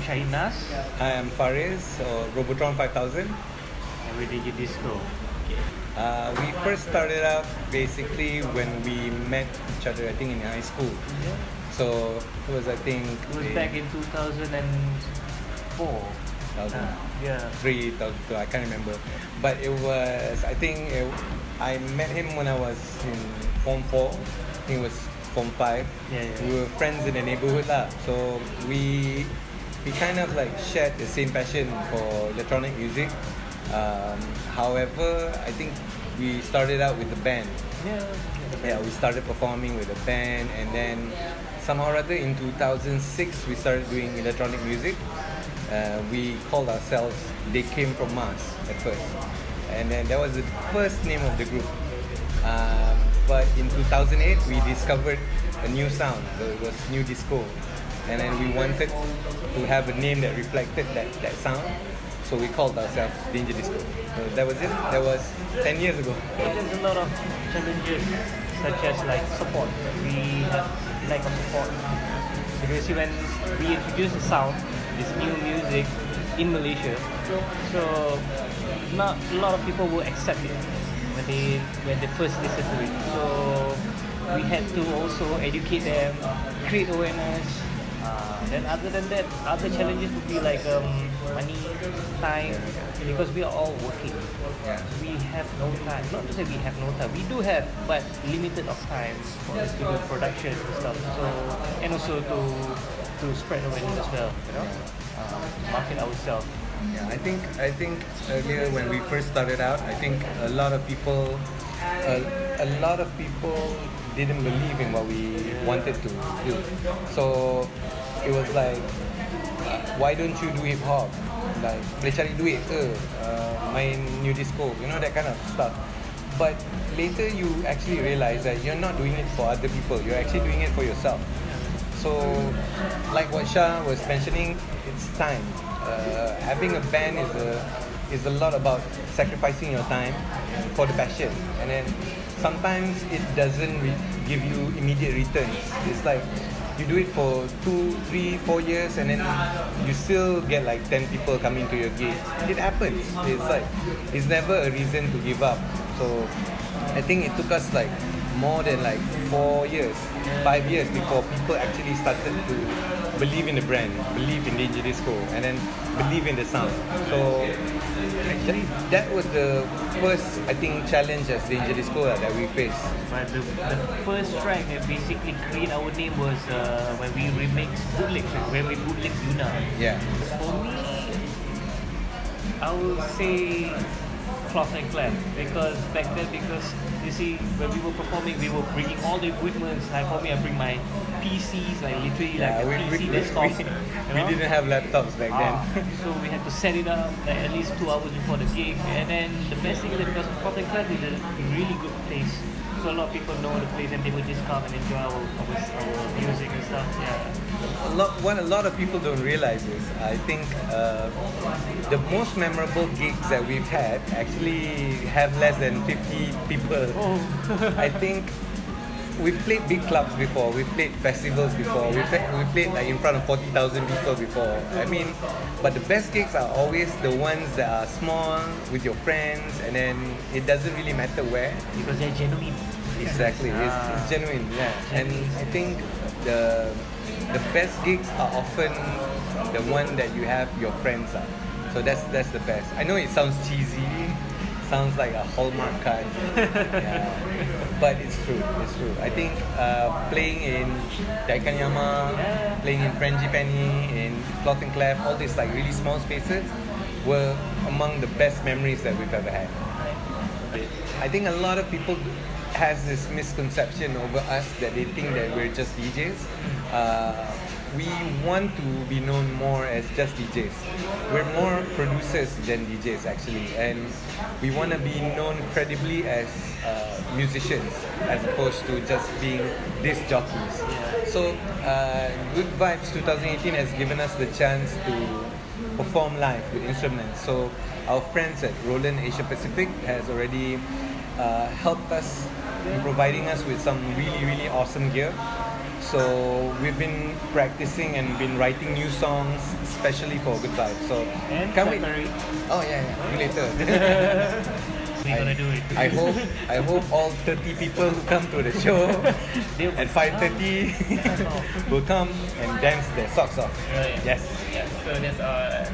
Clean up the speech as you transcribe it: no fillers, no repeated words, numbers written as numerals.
Shahid Nas. I am Faris, or Robotron 5000. And we're DangerDisko. We first started out basically when we met each other, I think in high school. Yeah. So it was, I think, It was back in 2004. 2003, Yeah. 2002, I can't remember. But it was, I met him when I was in Form 4. I think it was Form 5. Yeah. We were friends in the neighborhood lah. So we kind of like shared the same passion for electronic music. However, I think we started out with the band. Yeah. We started performing with a band, and then somehow or other in 2006 we started doing electronic music. We called ourselves They Came From Mars at first, and then that was the first name of the group. But in 2008 we discovered a new sound. It was new disco, and then we wanted to have a name that reflected that sound. So we called ourselves DangerDisko. So that was it. That was 10 years ago. There's a lot of challenges, such as like support. We have lack of support. Because when we introduce the sound, this new music in Malaysia, so not a lot of people will accept it when they first listen to it. So we had to also educate them, create awareness. Then other than that, other challenges would be like money, time, because we are all working. We have no time. Not to say we have no time. We do have, but limited of time for us to do production and stuff. So and also to spread awareness as well. Market ourselves. Yeah, I think earlier when we first started out, I think a lot of people didn't believe in what we wanted to do. So it was like, why don't you do hip hop? Like, boleh cari duit ke? Main new disco, that kind of stuff. But later you actually realize that you're not doing it for other people. You're actually doing it for yourself. So, like what Shah was mentioning, it's time. Having a band is a lot about sacrificing your time for the passion, and then sometimes it doesn't give you immediate returns. It's like you do it for 2, 3, 4 years, and then you still get like 10 people coming to your gigs. It happens. It's never a reason to give up. So I think it took us like more than like 4 years, 5 years before people actually started to believe in the brand, believe in DangerDisko, and then believe in the sound. So that was the first, I think, challenge as DangerDisko that we faced. But the first track that basically created our name was when we remixed bootleg, when we bootleg Yuna. Yeah. For me, I would say Cloth and Clef, because back then, you see, when we were performing, we were bringing all the equipment. Like for me, I bring my PCs, like literally like a PC desktop. We didn't have laptops back then. So we had to set it up like at least 2 hours before the gig. And then the best thing is that because Cloth and Clef is a really good place, so a lot of people know the place and they would just come and enjoy our music and stuff. Yeah. What a lot of people don't realize is, I think the most memorable gigs that we've had actually have less than 50 people. Oh. I think we've played big clubs before, we've played festivals before, we've played like in front of 40,000 people before. I mean, but the best gigs are always the ones that are small, with your friends, and then it doesn't really matter where. Because they're genuine. Exactly, it's genuine, yeah. And I think the best gigs are often the one that you have your friends are. So that's the best. I know it sounds cheesy, sounds like a Hallmark card, yeah. But it's true. I think playing in Daikanyama, playing in Frangipani, in Cloth and Clef, all these like really small spaces were among the best memories that we've ever had. I think a lot of people has this misconception over us that they think that we're just DJs. We want to be known more as just DJs. We're more producers than DJs actually, and we want to be known credibly as musicians as opposed to just being disc jockeys. So Good Vibes 2018 has given us the chance to perform live with instruments. So our friends at Roland Asia Pacific has already helped us in providing us with some really awesome gear. So we've been practicing and been writing new songs, especially for Good Vibes. So And can't wait. February, Oh yeah, you later. we're gonna do it. I hope all 30 people who come to the show They'll at 5:30 will come and dance their socks off. Right. Yes. Yeah, so that's Alright.